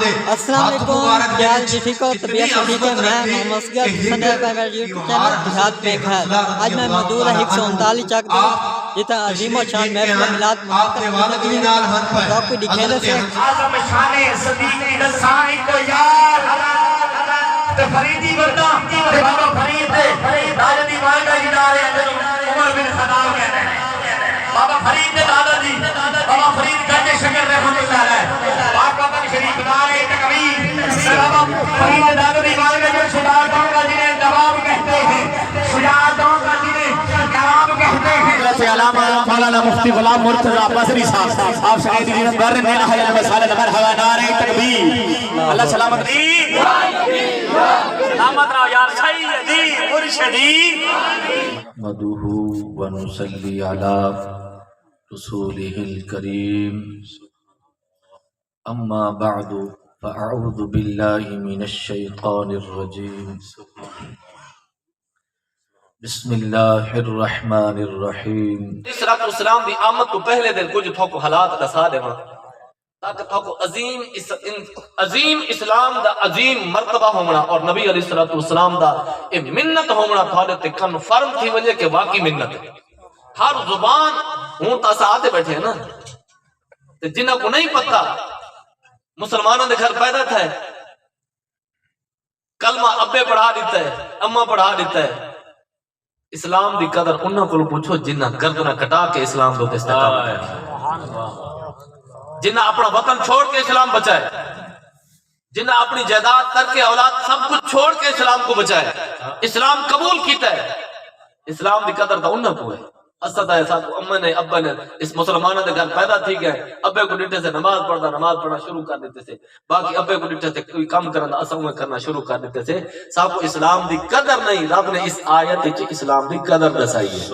السلام علیکم، کیا حال جی؟ ٹھیک ہو؟ طبیعت سے ٹھیک ہے؟ میں محمد اصغر صدر پر میرے یوٹیوب چینل دیہات میں گھر۔ آج میں موجود ہے 139 چک دے جتنا عظیم و شان محفل میلاد منعقد کی گئی ہے۔ آپ کو دکھینے سے آزم شان صدیق دسائی کو یار فریدی بردہ بابا فرید دادا دی مانگا جنارے عمر بن خطاب کہتے ہیں بابا فرید دادا دی بابا فرید گنج شکر رحمت اللہ علیہ پاک بابا شریف نارے تکبیر بابا فرید دادا دی مانگا جو شجاعتوں کا جنہیں دوام کہتے ہیں، شجاعتوں کا جنہیں کرام کہتے ہیں۔ علامہ مولانا مفتی غلام مرتضی بصری صاحب آپ سے دیجیے نمبر میں احیا المسائل مرحبا نعرہ تکبیر اللہ سلامت دی سلامت رہو یار سیدی مرشدی نحمده ونصلي على رسوله الكريم أما بعد فأعوذ بالله من الشيطان الرجيم بسم اللہ الرحمن الرحیم۔ اسرات السلام دی آمد تو پہلے دن کچھ تھوکو حالات دسا دے ماں تاکہ تھوکو عظیم اسلام دا عظیم مرتبہ ہومنا اور نبی علیہ السلام دا منت ہومنا تھوڑے تے کنفرم تھی وجہ کہ واقعی منت ہے۔ ہر زبان ہوں تاسا آتے بیٹھے ہیں نا جنہ کو نہیں پتا مسلمانوں دے گھر پیدا تھا ہے، کلمہ ابے پڑھا دیتا ہے، اماں پڑھا دیتا ہے۔ اسلام دی قدر انہاں کو پوچھو جنہ گردنہ کٹا کے اسلام دو استقامت ہے، جنہ اپنا وطن چھوڑ کے اسلام بچائے، جنہ اپنی جائیداد تر کے اولاد سب کچھ چھوڑ کے اسلام کو بچائے، اسلام قبول کیتا ہے۔ اسلام دی قدر تا انہاں کو ہے۔ اسد ہے ساتھ اماں نے ابا نے اس مسلمانوں دے گھر پیدا تھی گئے، ابے کو ڈٹے سے نماز پڑھنا شروع کر دیتے سے، باقی ابے کو ڈٹے سے کوئی کام کرنا اساں میں کرنا شروع کر دیتے سے۔ صاحب کو اسلام دی قدر نہیں، رب نے اس آیت وچ اسلام دی قدر دسائی ہے۔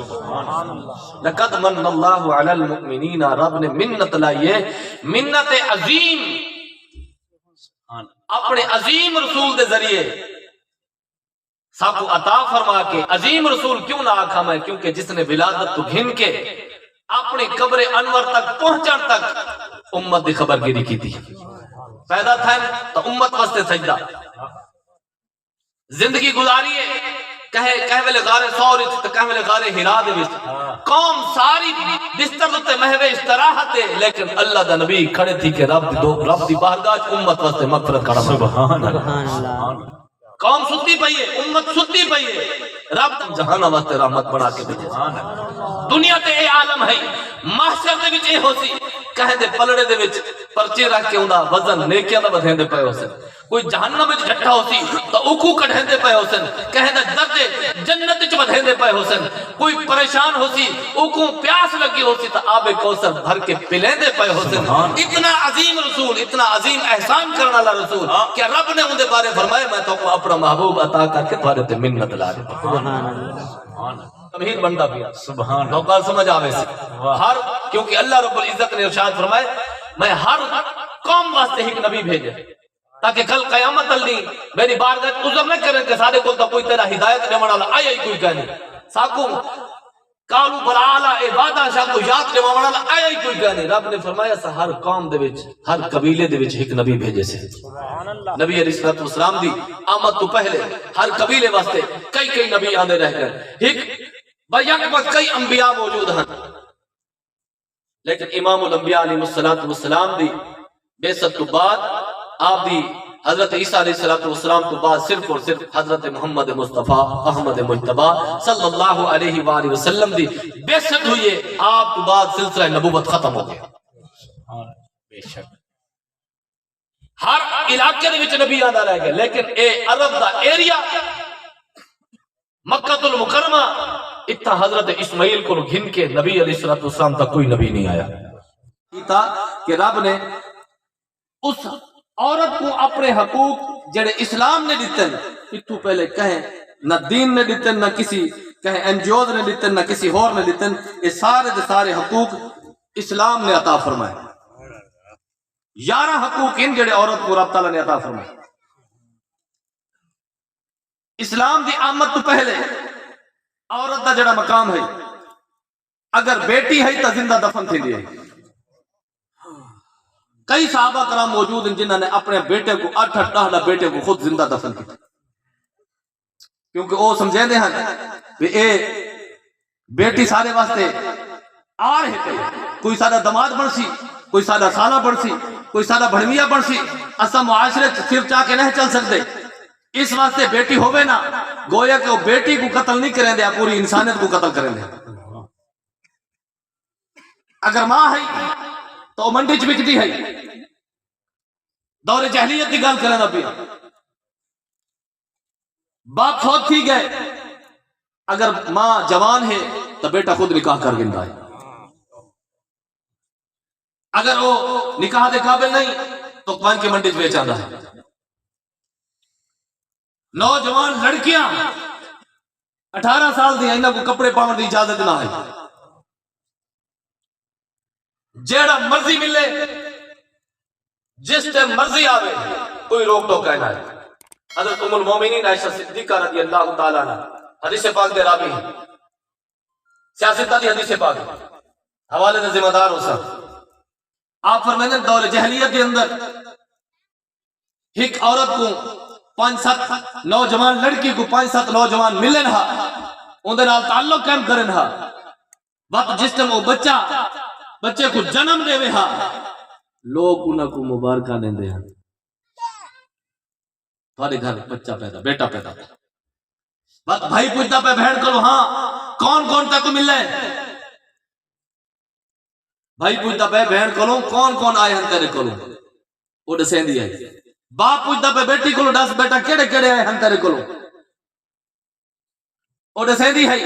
لقد من اللہ علی المؤمنین، رب نے منت لائی ہے، منت عظیم اپنے عظیم رسول دے ذریعے سب کو عطا فرما کے۔ عظیم رسول کیوں نہ آکھا میں؟ کیونکہ جس نے ولادت تو گھن کے اپنی قبر انور تک پہنچن تک امت دی خبر گیری کی تھی۔ پیدا تھا تو امت واسطے سجدہ، زندگی گزاری ہے کہہ ویلے غار ثور وچ تے کہہ ویلے غار حرا دے وچ، قوم ساری بستر تے محو استراحت ہے، لیکن اللہ دا نبی کھڑے تھی کہ رب دی بارگاہ امت واسطے مغفرت کرا۔ سبحان اللہ۔ قوم ستی پئی ہے، امت ستی پئی ہے، رب جہانہ واسطے رحمت بنا کے بھیجے۔ دنیا تے اے عالم ہے، محشر دے وچ اے ہوسی کہے دے پلڑے دے وچ پرچے رکھ کے ہوندا وزن نیکیاں دا بدھیندے پئے ہوسن، کوئی جہنم وچ ڈٹھا ہوسی تو اوکو کڈھیندے پئے ہوسن، کہے دے درجے جنت وچ بدھیندے پئے ہوسن، کوئی پریشان ہوسی اوکو پیاس لگی ہوسی تو آب کوثر بھر کے پلیندے پئے ہوسن۔ اتنا عظیم رسول، اتنا عظیم احسان کرنے والا رسول کہ رب نے ان دے بارے فرمایا میں تو اپنا محبوب عطا کر کے تھوڑے تے منت لا دیتا۔ سبحان اللہ۔ تمہید بندہ بھی سبحان اللہ سمجھ آوے سے ہر، کیونکہ اللہ رب العزت نے ارشاد فرمائے میں ہر قوم واسطے ایک نبی بھیجے تاکہ کل قیامت اللہ میری بارگاہ عذر نہ کریں کہ سارے کول تا کوئی تیرا ہدایت دے والا آیا ہی کوئی کہنے ساکو کالو بلالا اے وعدہ شاہ کو یاد دے والا آیا ہی کوئی کہنے۔ رب نے فرمایا سا ہر قوم دے وچ ہر قبیلے دے وچ ایک نبی بھیجے سے۔ نبی علیہ السلام دی آمد تو پہلے ہر قبیلے واسطے کئی نبی آندے رہ گئے، ایک بیک وقت کئی انبیاء موجود ہیں، لیکن امام الانبیاء علیہ السلام دی بیست تو بعد آپ دی حضرت عیسیٰ علیہ السلام تو بعد صرف اور صرف حضرت محمد مصطفیٰ احمد مجتبیٰ صلی اللہ علیہ وآلہ وسلم دی بیست ہوئی ہے، آپ تو بعد سلسلہ نبوت ختم ہو گیا۔ بے شک ہر علاقے دے وچ نبی آندا رہ گئے، لیکن اے عرب دا ایریا مکہ المکرمہ اتنا حضرت اسماعیل کو گھن کے نبی علیہ السلام تک کوئی نبی نہیں آیا تھا کہ رب نے اس عورت کو اپنے حقوق جڑے اسلام نے دیتے اتو پہلے کہیں نہ دین نے دیتے نہ کسی کہیں انجیوز نے دیتے نہ کسی اور نے دیتے، یہ سارے دے سارے حقوق اسلام نے عطا فرمائے۔ 11 حقوق ان جڑے عورت کو رب تعالیٰ نے عطا فرمائے۔ اسلام دی آمد تو پہلے عورت دا جڑا مقام ہے، اگر بیٹی ہے تو زندہ دفن تھی لیے، کئی صحابہ کرام موجود ہیں جنہوں نے اپنے بیٹے کو 8-10 بیٹے کو خود زندہ دفن کیا، کیونکہ وہ سمجھیں دے ہیں کہ اے بیٹی سارے واسطے آ رہے تھے، کوئی سارا دماد بن سی، کوئی سارا سالہ بن سی، کوئی سارا بڑھویا بن سی، اسا معاشرے صرف چاہ کے نہیں چل سکتے، اس واسطے بیٹی ہوئے نا گویا کہ وہ بیٹی کو قتل نہیں کریں دے، پوری انسانیت کو قتل کریں دے۔ اگر ماں ہے تو منڈی چ بکتی ہے، دور جہلیت کی گل کریں ابھی، باپ فوت تھی گئے، اگر ماں جوان ہے تو بیٹا خود نکاح کر گندا ہے، اگر وہ نکاح دے قابل نہیں تو پان کی منڈی بیچ آتا ہے۔ نوجوان لڑکیاں 18 سال دی انہاں کو کپڑے پاون دی اجازت نہ ہے، جیڑا مرضی ملے جس ٹائم مرضی آوے کوئی روک ٹوک نہ ہے۔ حضرت ام المومنین عائشہ صدیقہ رضی اللہ تعالیٰ عنہ حدیث پاک دے راوی ہیں، سیاست دی حدیث پاک حوالے دے ذمہ دار ہو سب۔ آپ فرمائیں دور جہلیت کے اندر ایک عورت کو 5-7 نوجوان لڑکی کو 5-7 نوجوان ملن ہا اندر نال تعلق قائم کرن ہا، وقت جس ٹائم وہ بچے کو جنم دے وے ہا لوگ انہاں کو مبارکہ دیندے ہیں، تھوڑے گھر بچہ پیدا بیٹا پیدا، وقت بھائی پوچھتا پہ بہن کرو ہاں کون کون تک مل رہے، بھائی پوچھتا پہ بہن کرو کون کون آئے ہن تیرے کولوں، وہ دسیندی ہے، باپ پوچھتا پہ بیٹی کولوں دس بیٹا کیڑے کیڑے آئے ہن تیرے کولوں، وہ دسیندی ہے۔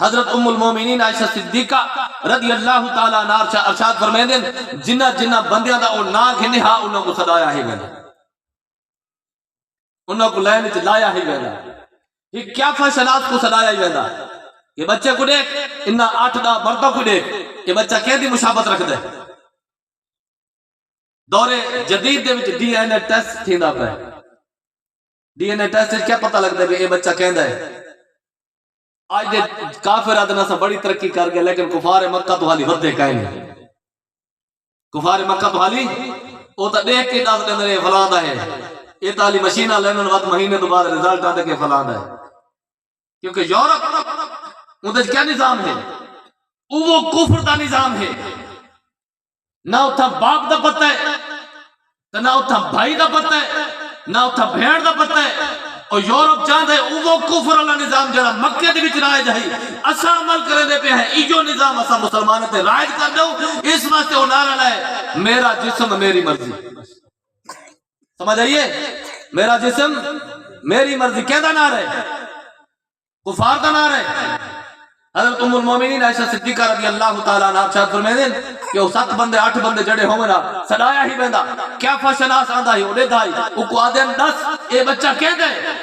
حضرت ام المومنین عائشہ صدیقہ رضی اللہ تعالیٰ عنہ ارشاد فرمیندے جنہ جنہ بندیاں دا او نا گھنے ہا انہاں کو صدایا ہی ویلا، انہاں کو لائن وچ لایا ہی ویلا، یہ کیا فیصلات کو صدایا ہی ویلا، یہ بچے کو دیکھ انہاں 8-10 مردوں کو دیکھ یہ بچہ کیندی مشابہت رکھدا ہے۔ دور جدید دے وچ ڈی این اے ٹیسٹ تھیندا پیا، ڈی این اے ٹیسٹ وچ کیا پتہ لگدا ہے کہ یہ بچہ کیندا ہے۔ آج دے کافر ادنا سا بڑی ترقی کر گئے لیکن کفار مکہ تو حالی ودے کہیں نہیں، کفار مکہ تو حالی وہ تو دیکھ کے دس دن رہے فلاں دا ہے، یہ تالی مشینہ لینن وقت مہینے تو بعد رزلٹ آتے کہ فلاں دا ہے، کیونکہ یورپ اندر کیا نظام ہے وہ کفر دا نظام ہے، نہ اتھا باپ دا پتہ ہے نہ اتھا بھائی دا پتہ ہے نہ اتھا بھیڑ دا پتہ ہے، اور یورپ چاہتا ہے وہ کفر اللہ نظام جڑا مکہ دے وچ رائج ہے اسا عمل کرے دے پہ ہے ایجو نظام اسا مسلمانوں تے رائج کر دو، اس واسطے وہ نعرہ لائے میرا جسم میری مرضی، سمجھ آئیے میرا جسم میری مرضی کہندا نعرہ ہے، کفار دا نعرہ ہے۔ حضرت ام المومنین عائشہ صدیقہ رضی اللہ تعالیٰ عنہ ارشاد فرمیندے کہ وہ 7 بندے 8 بندے جڑے ہوئے نا صدایا ہی ویندا، کیا فشناس آندا ہی اڑے دائی او کو آدن 10 اے بچہ کہندا ہے،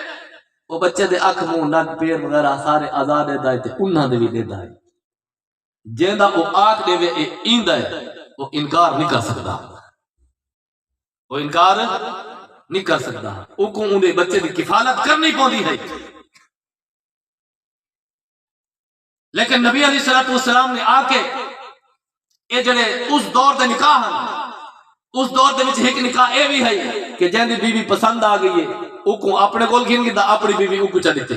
وہ بچے دے اکھ منہ نک پیر وغیرہ سارے آزاد دے تے انہاں دے وی دیندا ہے، جیندا او آکھ دے وے اے ایندا ہے وہ انکار نہیں کر سکدا، وہ انکار نہیں کر سکدا، او کو اون دے بچے دی کفالت کرنی پوندی ہے۔ لیکن نبی علیہ الصلوۃ والسلام نے آ کے یہ جڑے اس دور دے نکاح ہیں اس دور دے وچ ایک نکاح اے بھی ہے کہ جہاں دی بیوی پسند آ گئی ہے او کو اپنے کول گھن گدا اپنی بیوی او کو چا دیتے،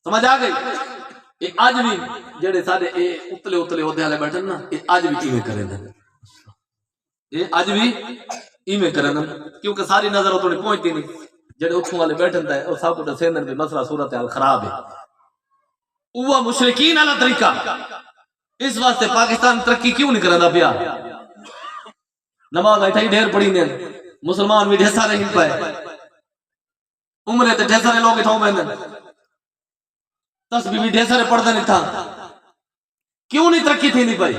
سمجھ آ گئی؟ یہ اج بھی جڑے سارے اے اتلے اتلے عہدے والے بیٹھے نا یہ اج بھی ایویں کریں دے، یہ اج بھی ایویں کریں دے کیونکہ ساری نظر اتوں نہیں پہنچتی نہیں، جڑے اتھوں والے بیٹھے ہیں وہ سب کو دسیندے بھی مسئلہ صورتحال خراب ہے، وہ مشرکین والا طریقہ، اس واسطے پاکستان ترقی کیوں نہیں کرنا پیا، نماز ایٹھا ہی ڈھیر پڑھی نے مسلمان بھی ڈھیر سارے ہی پائے، عمرے تے ڈھیر سارے لوگ اتھوں میں تسبیح بھی ڈھیر سارے پڑھتے نہیں تھا، کیوں نہیں ترقی تھی نہیں پائی؟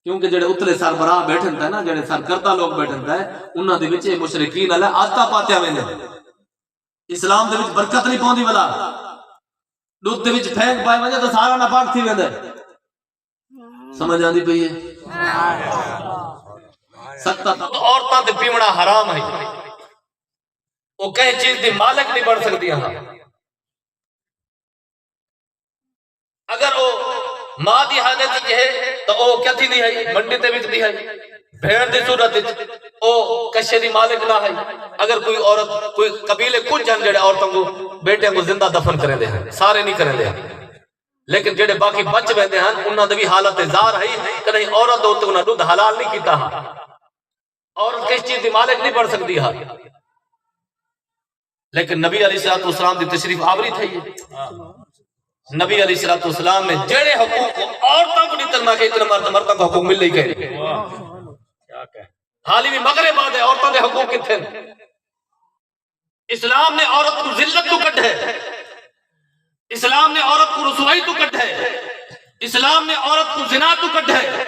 کیونکہ جڑے اتلے سربراہ بیٹھے ہیں نا جڑے سرکردہ لوگ بیٹھے ہیں انہاں دے وچ مشرکین والا آتا پاتے ہوئے نے، اسلام دے وچ برکت نہیں پوندی والا، دودھ دے وچ پھینک پائے وجہ تو سارا ناپاک تھی ویندا ہے، سمجھ آندی پئی ہے؟ سکتا تو عورتاں تے پیونا حرام ہے، وہ کہیں چیز دی مالک نہیں بن سکتی ہاں، اگر وہ ماں دی حالت ہے تو او کیا تھی نہیں ہے منڈی تے وچ دی ہے بھیڑ دی صورت وچ او کشے دی مالک نہ ہے اگر کوئی عورت کوئی قبیلے کچھ جن جڑے عورتوں کو بیٹے کو زندہ دفن کریں دے ہیں سارے نہیں کریں دے ہیں لیکن جڑے باقی بچ ویندے ہیں انہاں دی بھی حالت زار ہے کہ نہیں عورت ہوتے انہاں دودھ حلال نہیں کیتا عورت کس چیز دی مالک نہیں بن سکتی ہے لیکن نبی علیہ السلام دی تشریف آوری تھی نبی علیہ السلام نے جڑے حقوق عورتوں کو نہیں تلنا کہ اتنے مردوں کو حقوق مل نہیں گئے حالی بھی مغرب بعد ہے عورتوں کے حقوق کتنے اسلام نے عورت کو ذلت تو کٹ ہے اسلام نے عورت کو رسوائی تو کٹ ہے اسلام نے عورت کو زنا تو کٹ ہے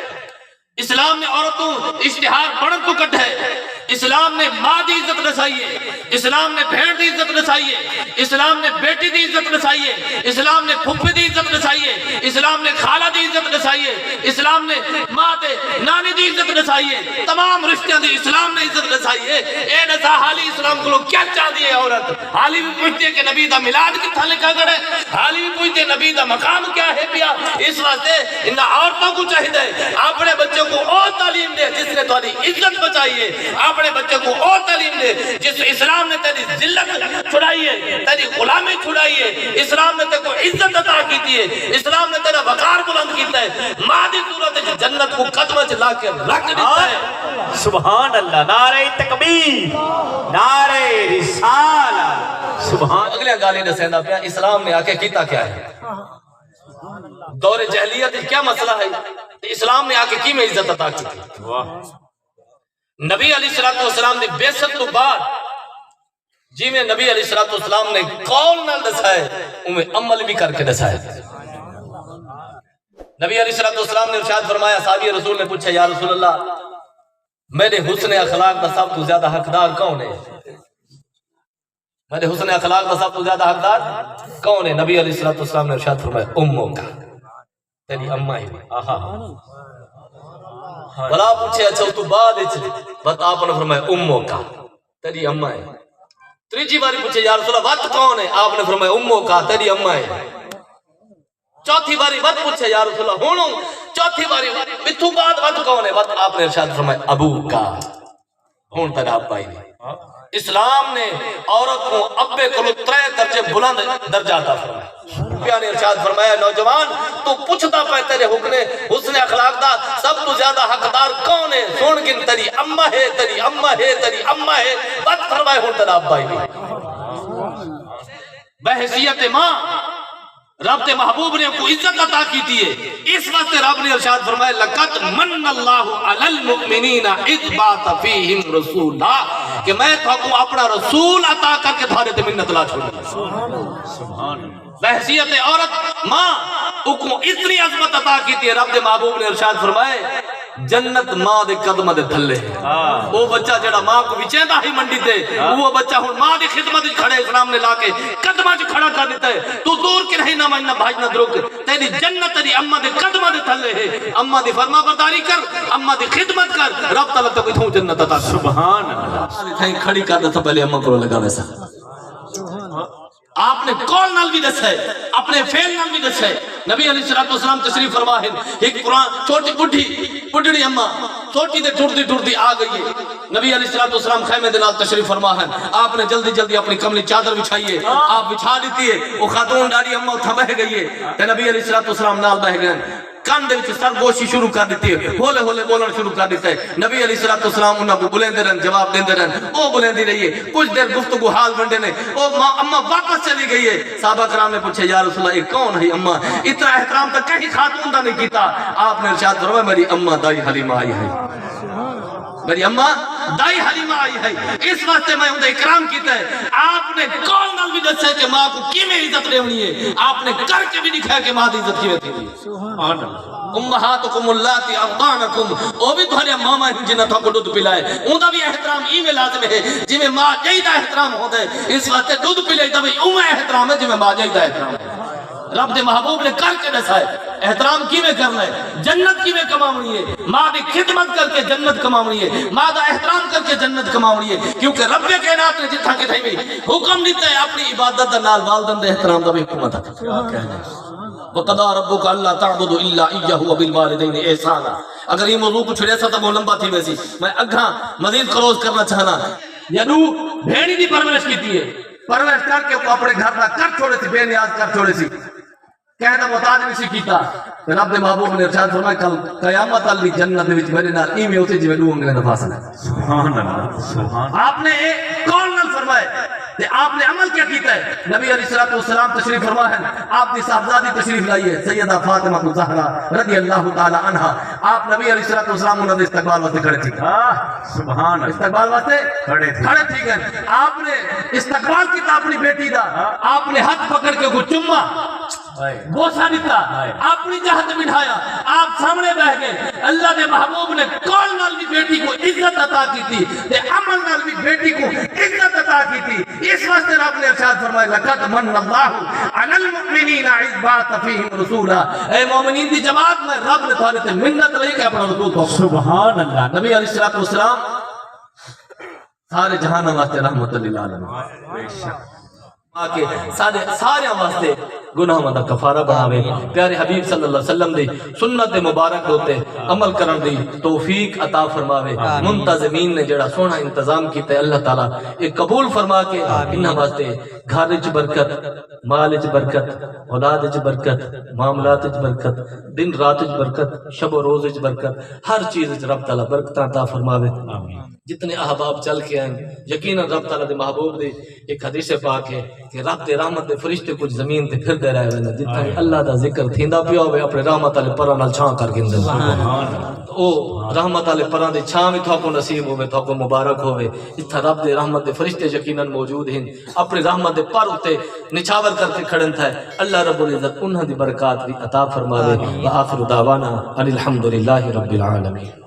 اسلام نے عورتوں اشتہار بڑھن تو کٹ ہے اسلام نے ماں دی عزت نسائیے اسلام نے بھیڑ دی عزت نسائیے اسلام نے بیٹی دی عزت نسائیے اسلام نے پھپھی دی عزت نسائیے اسلام نے خالہ دی عزت نسائیے اسلام نے ماں دے نانی دی عزت نسائیے تمام رشتہ دی اسلام نے عزت نسائیے اے نسا حالی اسلام کو لوگ کیا چاہ دیئے عورت حالی بھی پوچھتے کہ نبی دا ملاد کتھا لکھا گڑے حالی بھی پوچھتے نبی دا مقام کیا ہے پیا اس واسطے انہا عورتوں کو چاہیے اپنے بچوں کو اور تعلیم دے جس نے تھوڑی عزت بچائیے اپنے بچوں کو اور تعلیم دے جس اسلام نے تیری ذلت چھڑائی ہے تیری غلامی چھڑائی ہے اسلام نے تیرے کو عزت عطا کی ہے اسلام نے تیرا وقار بلند کیتا ہے مادی صورت جنت کو قدمہ چلا کے رکھ دیتا ہے سبحان اللہ نعرہ تکبیر نعرہ رسالہ سبحان اگلے گالی نے سیندہ پیا اسلام نے آکے کیتا کیا ہے دور جہلیت کیا مسئلہ ہے اسلام نے آکے کی میں عزت عطا کی تھی نبی علیہ السلام نے بے ست تو بعد جی میں نبی علیہ السلام نے قول نہ دسائے انہیں عمل بھی کر کے دسائے نبی علیہ السلام نے ارشاد فرمایا صحابی رسول نے پوچھا یا رسول اللہ میرے حسن اخلاق کا سب تو زیادہ حقدار کون ہے میرے حسن اخلاق کا سب تو زیادہ حقدار کون ہے نبی علیہ السلام نے ارشاد فرمایا اموں کا تیری اماں ہی آہا بلا پوچھے اچھا تو بعد بات آپ نے فرمایا اموں کا تیری اماں ہے تیجی باری پوچھے یا رسول اللہ وقت کون ہے آپ نے فرمایا اموں کا تیری اماں ہے چوتھی باری وقت پوچھے یا رسول اللہ ہونوں چوتھی باری اتھو بعد وقت کون ہے وقت آپ نے ارشاد فرمایا ابو کا ہون تیرا ابا ہی اسلام نے عورت کو ابے کو 3 درجے بلند درجہ عطا فرمایا پیار نے ارشاد فرمایا نوجوان تو پوچھتا پہ تیرے حسن اخلاق دا سب تو زیادہ حقدار کون ہے سن گن تیری اماں ہے تیری اماں ہے تیری اماں ہے بات فرمائے ہون تیرا ابا ہی بحیثیت ماں رب تے محبوب نے کو عزت عطا کی تھی اس واسطے رب نے ارشاد فرمایا لقد من اللہ علی المؤمنین اذ بعث فیہم رسولا کہ میں تو اپنا رسول عطا کر کے تھارے تے منت لا چھوڑی سبحان بحثیت عورت ماں کو اتنی عظمت عطا کی تھی رب دے محبوب نے ارشاد فرمایا جنت ماں دے قدمہ دے تھلے وہ بچہ جڑا ماں کو بچیندا ہی منڈی تے وہ بچہ ہن ماں دی خدمت وچ کھڑے اسلام نے لا کے قدمہ وچ کھڑا کر دیتا ہے تو دور کے نہیں نہ ماننا بھاج نہ دروک تیری جنت تیری اماں دے قدمہ دے تھلے ہے اماں دی فرما برداری کر اماں دی خدمت کر رب تعالی تو کوئی جنت عطا سبحان اللہ تھیں کھڑی کر دتا پہلے اماں کو لگا ویسا آپ نے کول نال بھی دسا ہے اپنے فعل نال بھی دسا ہے نبی علیہ السلام تشریف فرما ہے ایک قرآن چھوٹی بڈھڑی اماں چھوٹی دے ٹرتی آ گئی ہے نبی علیہ السلام خیمے دے نال تشریف فرما ہے آپ نے جلدی اپنی کملی چادر بچھائی ہے آپ بچھا دیتی ہے وہ خاتون ڈاڑی اماں اتھا بہ گئی ہے تے نبی علیہ السلام نال بہ گئے کان دے وچ سرگوشی شروع کر دیتی ہے ہولے بولن شروع کر دیتا ہے نبی علیہ السلام انہاں کو بلندے رہن جواب دیندے رہن او بلندی رہی ہے کچھ دیر گفتگو حال بنڈے نے او اماں واپس چلی گئی ہے صحابہ کرام نے پوچھا یا رسول اللہ یہ کون ہے اماں اتنا احترام تک کہیں خاتون دا نہیں کیتا آپ نے ارشاد فرمایا میری اماں دائی حلیمہ آئی ہے میری اماں دائی حلیمہ آئی ہے اس واسطے میں انہیں اکرام کیتا ہے آپ نے کون نال بھی دسے کہ ماں کو کی میں عزت رہنی ہے آپ نے کر کے بھی دکھایا کہ ماں دی عزت کی ہوتی ہے امہاتکم اللاتی ارضعنکم او بھی تمہارے ماما ہیں جنہاں تھا کو دودھ پلائے ان کا بھی احترام ای میں لازم ہے جی میں ماں جائی دا احترام ہوتا ہے اس واسطے دودھ پلائے دا بھی او احترام ہے جی میں ماں جائی دا احترام ہے رب دے محبوب نے کر کے دسا ہے احترام کی میں کرنا ہے جنت کی میں کماؤنی ہے ماں دی خدمت کر کے جنت کماؤنی ہے ماں دا احترام کر کے جنت کماؤنی ہے کیونکہ رب کائنات نے جتھا کے تھئی حکم دیتا ہے اپنی عبادت دا نال والدین دے احترام دا بھی حکم ہے وَقَضَى رَبُّكَ أَلَّا تَعْبُدُوا إِلَّا إِيَّهُ وَبِالْوَالِدَيْنِ إِحْسَانًا. اگر یہ موضوع کو چھڑے سا تو وہ لمبا تھی ویسی میں اگھاں مزید کروز کرنا چاہنا. یدو بھیڑی دی پرورش کی تھی پرورش کر کے وہ اپنے گھر کا کر چھوڑے سی بے نیاز کر چھوڑے سی کہنا محتاج بھی سی کیتا. پھر رب محبوب نے ارشاد فرمایا کل قیامت علی جنت وچ میرے نال ایویں ہوتے جویں دو انگلے دا فاصلہ. سبحان اللہ سبحان. آپ نے ایک قول نہ فرمائے کہ آپ نے عمل کیا کیتا ہے. نبی علیہ السلام تشریف فرما ہے آپ کی صاحبزادی تشریف لائی ہے سیدہ فاطمہ الزہرا رضی اللہ تعالی عنہا. آپ نبی علیہ السلام انہوں نے استقبال واسطے کھڑے تھے. سبحان اللہ. استقبال واسطے کھڑے تھے. کھڑے تھے گئے. آپ نے استقبال کیتا اپنی بیٹی دا. آپ نے ہاتھ پکڑ کے کو چما بوسا دیتا اپنی جہت بٹھایا. آپ سامنے بیٹھ گئے. اللہ کے محبوب نے قول نال بھی بیٹی کو عزت عطا کی تھی تے عمل نال بھی بیٹی کو عزت عطا کی تھی. اس واسطے رب نے ارشاد فرمایا لقد من اللہ علی المؤمنین اذ بعث فیہم رسولا. اے مومنین دی جماعت میں رب نے تھارے تے منت رہی کہ اپنا رسول کو. سبحان اللہ. نبی علیہ السلام سارے جہان واسطے رحمت للعالمین آکے سارے واسطے گناہوں دا کفارہ بناوے. پیارے حبیب صلی اللہ علیہ وسلم دی سنت مبارک ہوتے عمل کرن دی توفیق عطا فرماوے. منتظمین نے جڑا سونا انتظام کیتا ہے اللہ تعالیٰ ایک قبول فرما کے انہاں واسطے گھر وچ برکت مال وچ برکت اولاد وچ برکت معاملات وچ برکت دن رات وچ برکت شب و روز وچ برکت ہر چیز وچ رب تعالیٰ برکتاں عطا فرماوے. جتنے احباب چل کے آئیں یقیناً رب تعالیٰ دے محبوب دے ایک حدیث پاک ہے کہ رب دے رحمت دے فرشتے کچھ زمین تے پھر دے رہے ہوئے جتنا اللہ دا ذکر تھیندا پیا ہوئے اپنے رحمت والے پراں نال چھاں کر گندے. او رحمت والے پراں دے چھاں وچ تھاکو نصیب ہوے تھاکو مبارک ہوے. جتھا رب دے رحمت دے فرشتے یقیناً موجود ہیں اپنے رحمت دے پر اتے نچھاور کر کے کھڑن تھا. اللہ رب العزت انہاں دی برکات بھی عطا فرماوے. وآخر دعوانا ان الحمدللہ رب العالمین.